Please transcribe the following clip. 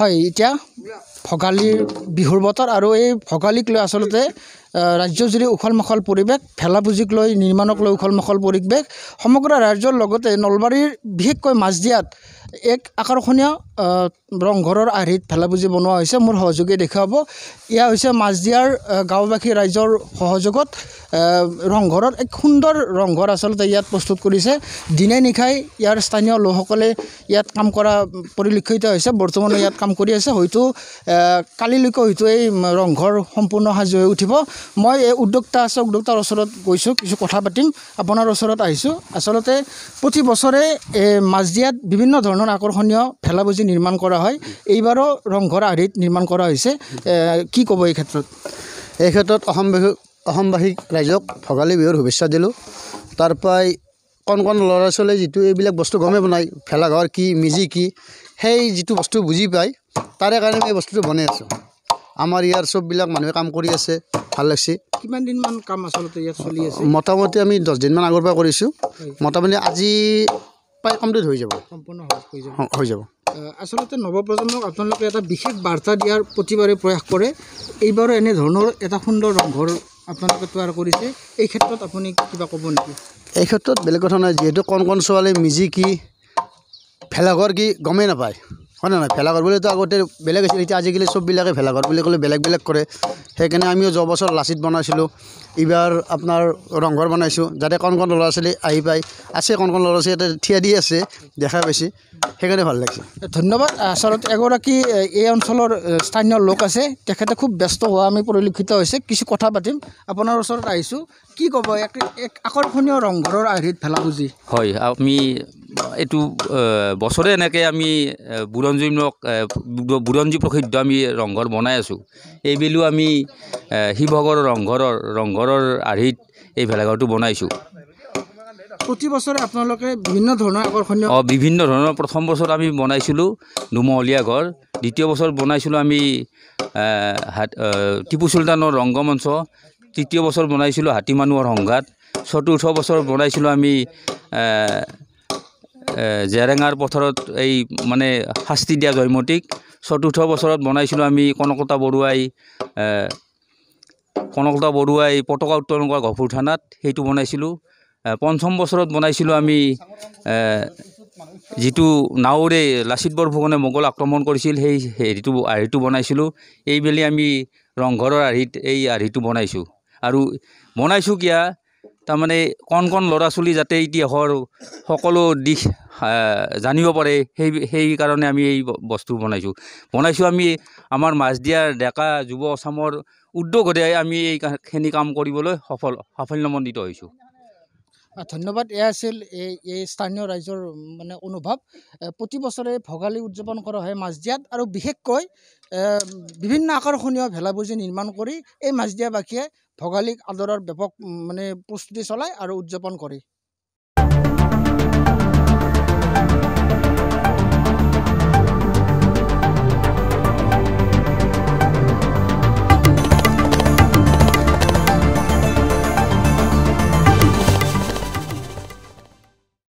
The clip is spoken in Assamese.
হয় এতিয়া ভোগালীৰ বিহুৰ বতৰ আৰু এই ভোগালীক লৈ আচলতে ৰাজ্যজুৰি উখল মাখল পৰিৱেশ ভেলা পুজিক লৈ নিৰ্মাণক লৈ উখল মাখল পৰিৱেশ সমগ্ৰ ৰাজ্যৰ লগতে নলবাৰীৰ বিশেষকৈ মাজদিয়াত এক আকৰ্ষণীয় ৰংঘৰৰ আৰ্হিত ভেলা পুজি বনোৱা হৈছে মোৰ সহযোগী দেখুৱাব ইয়া হৈছে মাজদিয়াৰ গাঁওবাসী ৰাইজৰ সহযোগত ৰংঘৰৰ এক সুন্দৰ ৰংঘৰ আচলতে ইয়াত প্ৰস্তুত কৰিছে দিনে নিশাই ইয়াৰ স্থানীয় লোকসকলে ইয়াত কাম কৰা পৰিলক্ষিত হৈছে বৰ্তমানে ইয়াত কাম কৰি আছে হয়তো কালিলৈকে হয়তো এই ৰংঘৰ সম্পূৰ্ণ সাজু হৈ উঠিব মই এই উদ্যোক্তাৰ ওচৰত গৈছোঁ কিছু কথা পাতিম আপোনাৰ ওচৰত আহিছোঁ আচলতে প্ৰতি বছৰে মাজদিয়াত বিভিন্ন ধৰণৰ আকৰ্ষণীয় ভেলা পুজি নিৰ্মাণ কৰা হয় এইবাৰো ৰংঘৰ আৰ্হিত নিৰ্মাণ কৰা হৈছে কি ক'ব এই ক্ষেত্ৰত অসমবাসীক ৰাইজক ভোগালী বিহুৰ শুভেচ্ছা দিলোঁ তাৰ পৰাই কণ ল'ৰা ছোৱালীয়ে যিটো এইবিলাক বস্তু গমে বনায় ভেলাঘৰ কি মেজি কি সেই যিটো বস্তু বুজি পায় তাৰে কাৰণে এই বস্তুটো বনাই আছোঁ আমাৰ ইয়াৰ চববিলাক মানুহে কাম কৰি আছে ভাল লাগছে কিমান দিনমান কাম আচলতে ইয়াত চলি আছে মোটামুটি আমি 10 দিনমান আগৰ পৰা কৰিছোঁ মোটামুটি আজি প্ৰায় কমপ্লিট হৈ যাব সম্পূৰ্ণ হৈ যাব আচলতে নৱপ্ৰজন্মক আপোনালোকে এটা বিশেষ বাৰ্তা দিয়াৰ প্ৰতিবাৰে প্ৰয়াস কৰে এইবাৰো এনেধৰণৰ এটা সুন্দৰ ৰংঘৰ আপোনালোকে তৈয়াৰ কৰিছে এই ক্ষেত্ৰত আপুনি কিবা ক'ব নেকি এই ক্ষেত্ৰত বেলেগ কথা নাই যিহেতু কণ ছোৱালী মেজি কি ভেলাঘৰ কি গমেই নাপায় হয় নহয় ভেলাঘৰ বুলিতো আগতে বেলেগ আছিল এতিয়া আজিকালি চববিলাকে ভেলাঘৰ বুলি ক'লে বেলেগ কৰে সেইকাৰণে আমিও যোৱা বছৰ লাচিত বনাইছিলোঁ এইবাৰ আপোনাৰ ৰংঘৰ বনাইছোঁ যাতে কণ ল'ৰা ছোৱালী আহি পায় আছে কণ ল'ৰা ছোৱালী ইয়াতে থিয় দি আছে দেখা পাইছে সেইকাৰণে ভাল লাগিছে ধন্যবাদ আচলতে এগৰাকী এই অঞ্চলৰ স্থানীয় লোক আছে তেখেতে খুব ব্যস্ত হোৱা আমি পৰিলক্ষিত হৈছে কিছু কথা পাতিম আপোনাৰ ওচৰত আহিছোঁ কি ক'ব এক আকৰ্ষণীয় ৰংঘৰৰ আৰ্হিত ভেলা পুজি হয় আমি এইটো বছৰে এনেকৈ আমি বুৰঞ্জী প্ৰসিদ্ধ আমি ৰংঘৰ বনাই আছোঁ এইবেলিও আমি শিৱসাগৰৰ ৰংঘৰৰ আৰ্হিত এই ভেলাঘৰটো বনাইছোঁ প্ৰতি বছৰে আপোনালোকে বিভিন্ন ধৰণৰ আকৰ্ষণীয় বিভিন্ন ধৰণৰ প্ৰথম বছৰ আমি বনাইছিলোঁ দুমহলীয়া ঘৰ দ্বিতীয় বছৰ বনাইছিলোঁ আমি টিপু চুলতানৰ ৰংগমঞ্চ তৃতীয় বছৰ বনাইছিলোঁ হাতী মানুহৰ সংঘাত চতুৰ্থ বছৰ বনাইছিলোঁ আমি জেৰেঙাৰ পথাৰত এই মানে শাস্তি দিয়া জয়মতীক চতুৰ্থ বছৰত বনাইছিলোঁ আমি কনকলতা বৰুৱাই পতাকা উত্তোলন কৰা গহপুৰ থানাত সেইটো বনাইছিলোঁ পঞ্চম বছৰত বনাইছিলোঁ আমি যিটো নাওৰে লাচিত বৰফুকনে মোগল আক্ৰমণ কৰিছিল সেই আৰ্হিটো বনাইছিলোঁ এইবেলি আমি ৰংঘৰৰ এই আৰ্হিটো বনাইছোঁ আৰু বনাইছোঁ কিয়া তাৰমানে কণ ল'ৰা ছোৱালী যাতে ইতিহাসৰ সকলো দিশ জানিব পাৰে সেই কাৰণে আমি এই বস্তু বনাইছোঁ আমি আমাৰ মাজদিয়াৰ ডেকা যুৱ অসমৰ উদ্যোগতে আমি এইখিনি কাম কৰিবলৈ সাফল্যমণ্ডিত হৈছোঁ ধন্যবাদ এয়া আছিল এই স্থানীয় ৰাইজৰ মানে অনুভৱ প্ৰতি বছৰে ভোগালী উদযাপন কৰা হয় মাজদিয়াত আৰু বিশেষকৈ বিভিন্ন আকৰ্ষণীয় ভেলা পুজি নিৰ্মাণ কৰি এই মাজদিয়াবাসীয়ে ভোগালীক আদৰৰ ব্যাপক মানে প্ৰস্তুতি চলায় আৰু উদযাপন কৰে